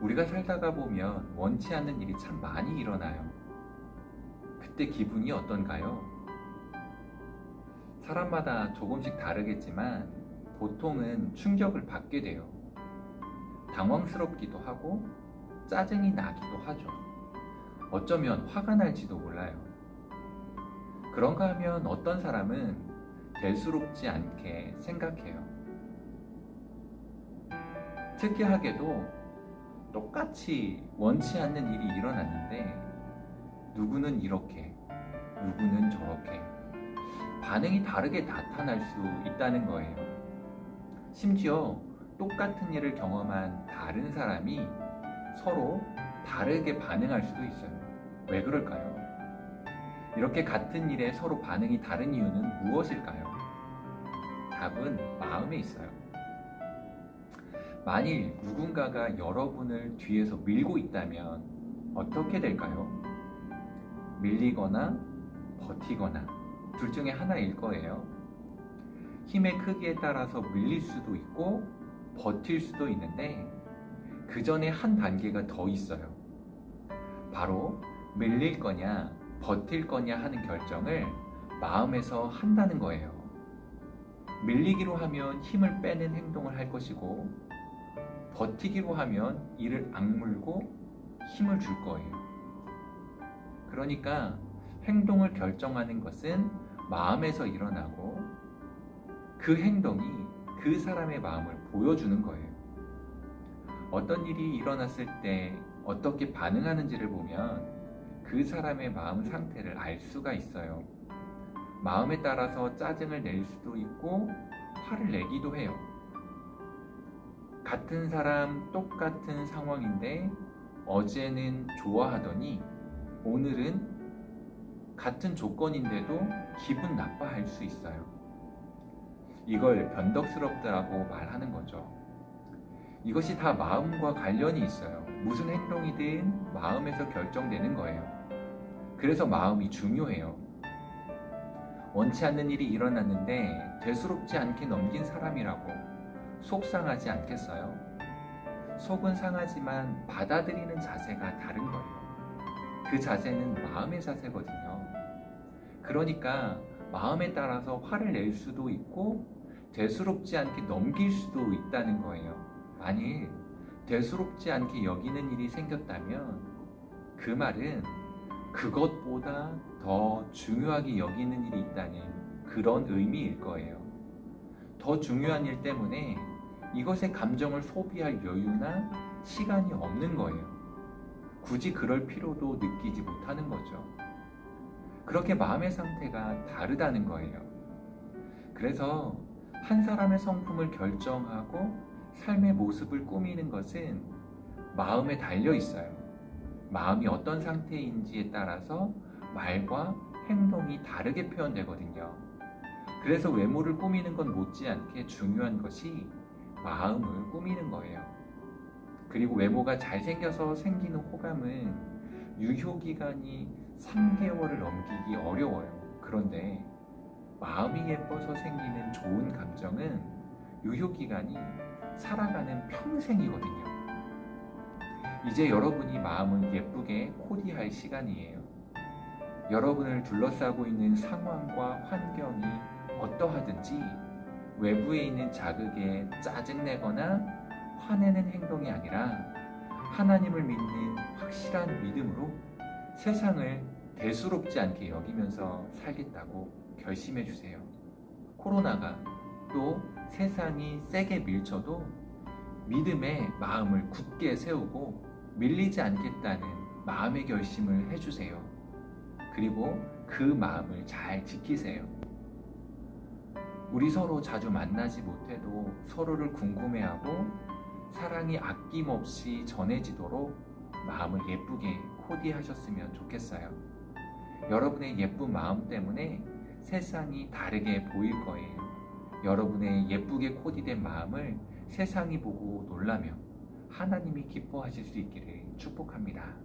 우리가 살다가 보면 원치 않는 일이 참 많이 일어나요. 그때 기분이 어떤가요? 사람마다 조금씩 다르겠지만 보통은 충격을 받게 돼요. 당황스럽기도 하고 짜증이 나기도 하죠. 어쩌면 화가 날지도 몰라요. 그런가 하면 어떤 사람은 대수롭지 않게 생각해요. 특이하게도 똑같이 원치 않는 일이 일어났는데 누구는 이렇게, 누구는 저렇게 반응이 다르게 나타날 수 있다는 거예요. 심지어 똑같은 일을 경험한 다른 사람이 서로 다르게 반응할 수도 있어요. 왜 그럴까요? 이렇게 같은 일에 서로 반응이 다른 이유는 무엇일까요? 답은 마음에 있어요. 만일 누군가가 여러분을 뒤에서 밀고 있다면 어떻게 될까요? 밀리거나 버티거나 둘 중에 하나일 거예요. 힘의 크기에 따라서 밀릴 수도 있고 버틸 수도 있는데 그 전에 한 단계가 더 있어요. 바로 밀릴 거냐 버틸 거냐 하는 결정을 마음에서 한다는 거예요. 밀리기로 하면 힘을 빼는 행동을 할 것이고 버티기로 하면 이를 악물고 힘을 줄 거예요. 그러니까 행동을 결정하는 것은 마음에서 일어나고 그 행동이 그 사람의 마음을 보여주는 거예요. 어떤 일이 일어났을 때 어떻게 반응하는지를 보면 그 사람의 마음 상태를 알 수가 있어요. 마음에 따라서 짜증을 낼 수도 있고 화를 내기도 해요. 같은 사람 똑같은 상황인데 어제는 좋아하더니 오늘은 같은 조건인데도 기분 나빠할 수 있어요. 이걸 변덕스럽다고 말하는 거죠. 이것이 다 마음과 관련이 있어요. 무슨 행동이든 마음에서 결정되는 거예요. 그래서 마음이 중요해요. 원치 않는 일이 일어났는데 대수롭지 않게 넘긴 사람이라고 속상하지 않겠어요? 속은 상하지만 받아들이는 자세가 다른 거예요. 그 자세는 마음의 자세거든요. 그러니까 마음에 따라서 화를 낼 수도 있고 대수롭지 않게 넘길 수도 있다는 거예요. 만일 대수롭지 않게 여기는 일이 생겼다면 그 말은 그것보다 더 중요하게 여기는 일이 있다는 그런 의미일 거예요. 더 중요한 일 때문에 이것의 감정을 소비할 여유나 시간이 없는 거예요. 굳이 그럴 필요도 느끼지 못하는 거죠. 그렇게 마음의 상태가 다르다는 거예요. 그래서 한 사람의 성품을 결정하고 삶의 모습을 꾸미는 것은 마음에 달려 있어요. 마음이 어떤 상태인지에 따라서 말과 행동이 다르게 표현되거든요. 그래서 외모를 꾸미는 건 못지않게 중요한 것이 마음을 꾸미는 거예요. 그리고 외모가 잘생겨서 생기는 호감은 유효기간이 3개월을 넘기기 어려워요. 그런데 마음이 예뻐서 생기는 좋은 감정은 유효기간이 살아가는 평생이거든요. 이제 여러분이 마음을 예쁘게 코디할 시간이에요. 여러분을 둘러싸고 있는 상황과 환경이 어떠하든지 외부에 있는 자극에 짜증내거나 화내는 행동이 아니라 하나님을 믿는 확실한 믿음으로 세상을 대수롭지 않게 여기면서 살겠다고 결심해 주세요. 코로나가 또 세상이 세게 밀쳐도 믿음의 마음을 굳게 세우고 밀리지 않겠다는 마음의 결심을 해주세요. 그리고 그 마음을 잘 지키세요. 우리 서로 자주 만나지 못해도 서로를 궁금해하고 사랑이 아낌없이 전해지도록 마음을 예쁘게 코디하셨으면 좋겠어요. 여러분의 예쁜 마음 때문에 세상이 다르게 보일 거예요. 여러분의 예쁘게 코디된 마음을 세상이 보고 놀라며 하나님이 기뻐하실 수 있기를 축복합니다.